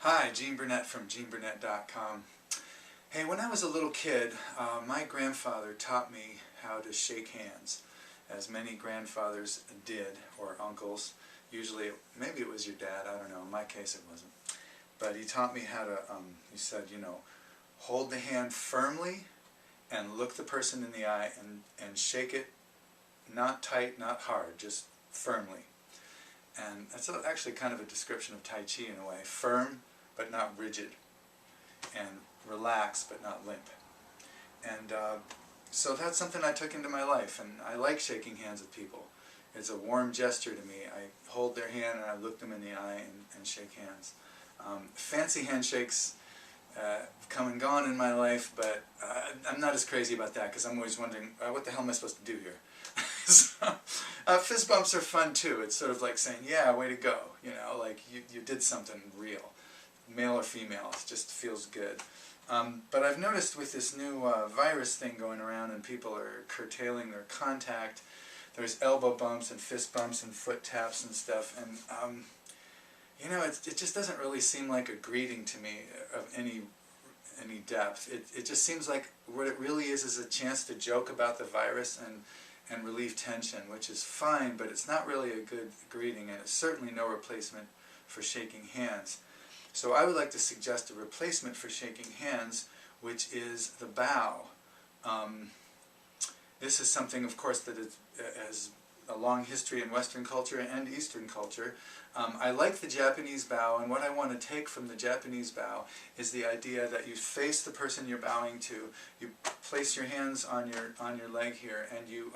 Hi, Gene Burnett from GeneBurnett.com. Hey, when I was a little kid, my grandfather taught me how to shake hands, as many grandfathers did, or uncles. Usually, maybe it was your dad, I don't know, in my case it wasn't. But he taught me how to, he said, hold the hand firmly and look the person in the eye and shake it, not tight, not hard, just firmly. And that's actually kind of a description of Tai Chi in a way. Firm, but not rigid. And relaxed, but not limp. And so that's something I took into my life. And I like shaking hands with people. It's a warm gesture to me. I hold their hand and I look them in the eye and shake hands. Fancy handshakes come and gone in my life, but I'm not as crazy about that because I'm always wondering, what the hell am I supposed to do here? So, fist bumps are fun too. It's sort of like saying, yeah, way to go, like you did something real. Male or female, it just feels good. But I've noticed with this new virus thing going around and people are curtailing their contact, there's elbow bumps and fist bumps and foot taps and stuff, and it just doesn't really seem like a greeting to me of any depth. It just seems like what it really is a chance to joke about the virus and relieve tension, which is fine, but it's not really a good greeting, and it's certainly no replacement for shaking hands. So I would like to suggest a replacement for shaking hands, which is the bow. This is something, of course, that has a long history in Western culture and Eastern culture. I like the Japanese bow, and what I want to take from the Japanese bow is the idea that you face the person you're bowing to, you place your hands on your leg here, and you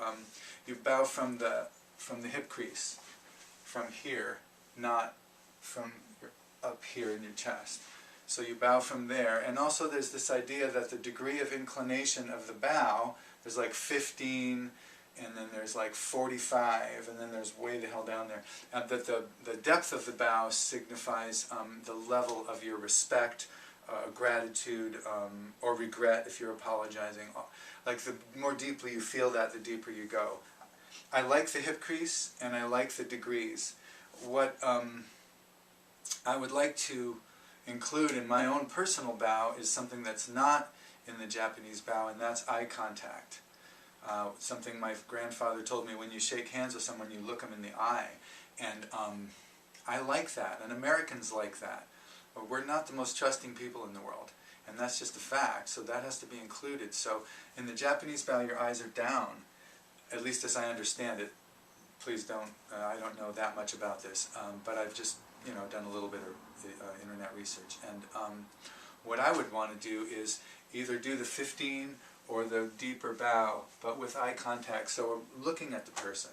bow from the hip crease, from here, not from up here in your chest. So you bow from there, and also there's this idea that the degree of inclination of the bow, there's like 15, and then there's like 45, and then there's way the hell down there. That the depth of the bow signifies the level of your respect, gratitude, or regret if you're apologizing. Like the more deeply you feel that, the deeper you go. I like the hip crease, and I like the degrees. What I would like to include in my own personal bow is something that's not in the Japanese bow, and that's eye contact. Something my grandfather told me, when you shake hands with someone, you look them in the eye. And I like that, and Americans like that. But we're not the most trusting people in the world, and that's just a fact, so that has to be included. So in the Japanese bow, your eyes are down, at least as I understand it. Please don't, I don't know that much about this, but I've just done a little bit of internet research. And what I would want to do is either do the 15 or the deeper bow, but with eye contact, so we're looking at the person.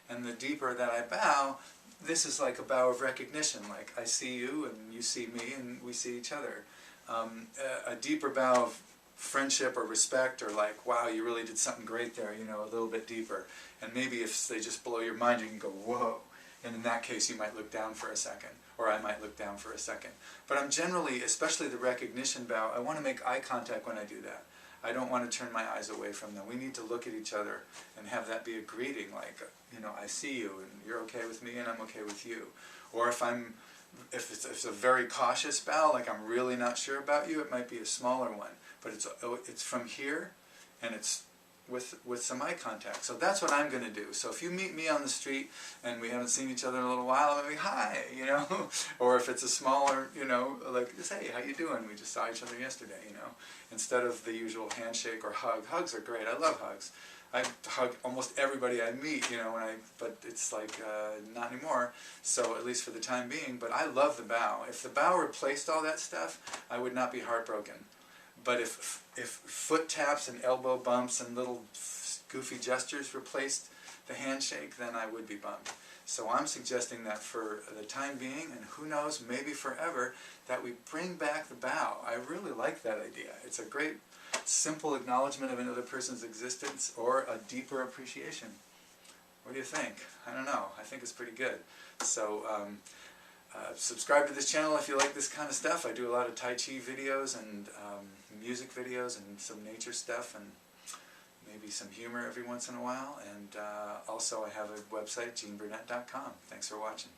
And the deeper that I bow, this is like a bow of recognition, like I see you and you see me and we see each other. A deeper bow of friendship or respect, or like, wow, you really did something great there, a little bit deeper. And maybe if they just blow your mind, you can go, whoa. And in that case, you might look down for a second, or I might look down for a second. But I'm generally, especially the recognition bow, I want to make eye contact when I do that. I don't want to turn my eyes away from them. We need to look at each other and have that be a greeting, like, I see you, and you're okay with me, and I'm okay with you. Or if it's a very cautious bow, like I'm really not sure about you, it might be a smaller one. But it's from here, and it's with some eye contact. So that's what I'm going to do. So if you meet me on the street and we haven't seen each other in a little while, I'm going to be, hi, Or if it's a smaller, like, just, hey, how you doing? We just saw each other yesterday, Instead of the usual handshake or hug. Hugs are great. I love hugs. I hug almost everybody I meet, but it's like, not anymore, so at least for the time being. But I love the bow. If the bow replaced all that stuff, I would not be heartbroken. But if foot taps and elbow bumps and little goofy gestures replaced the handshake, then I would be bummed. So I'm suggesting that for the time being, and who knows, maybe forever, that we bring back the bow. I really like that idea. It's a great, simple acknowledgement of another person's existence, or a deeper appreciation. What do you think? I don't know. I think it's pretty good. So subscribe to this channel if you like this kind of stuff. I do a lot of Tai Chi videos and music videos and some nature stuff, and maybe some humor every once in a while. And also I have a website, GeneBurnett.com. Thanks for watching.